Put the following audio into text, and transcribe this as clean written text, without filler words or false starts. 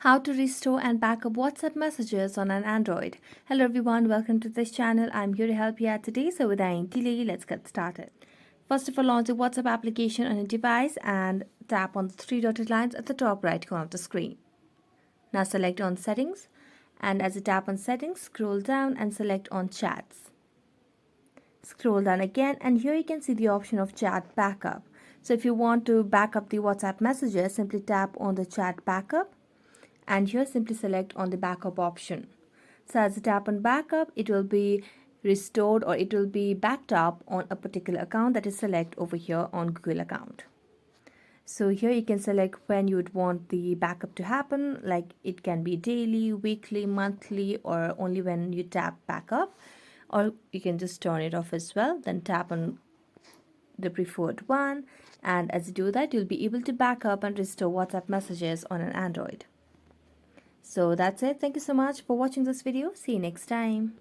How to restore and backup WhatsApp messages on an Android. Hello everyone, welcome to this channel. I'm here to help you out today. So without any delay, let's get started. First of all, launch the WhatsApp application on your device and tap on the three dotted lines at the top right corner of the screen. Now select on Settings, and as you tap on Settings, scroll down and select on Chats. Scroll down again, and here you can see the option of Chat Backup. So if you want to back up the WhatsApp messages, simply tap on the Chat Backup, and here simply select on the backup option. So as you tap on backup, it will be restored or it will be backed up on a particular account that is select over here on Google account. So here you can select when you would want the backup to happen, like it can be daily, weekly, monthly, or only when you tap backup, or you can just turn it off as well. Then tap on the preferred one, and as you do that, you'll be able to back up and restore WhatsApp messages on an Android. So that's it. Thank you so much for watching this video. See you next time.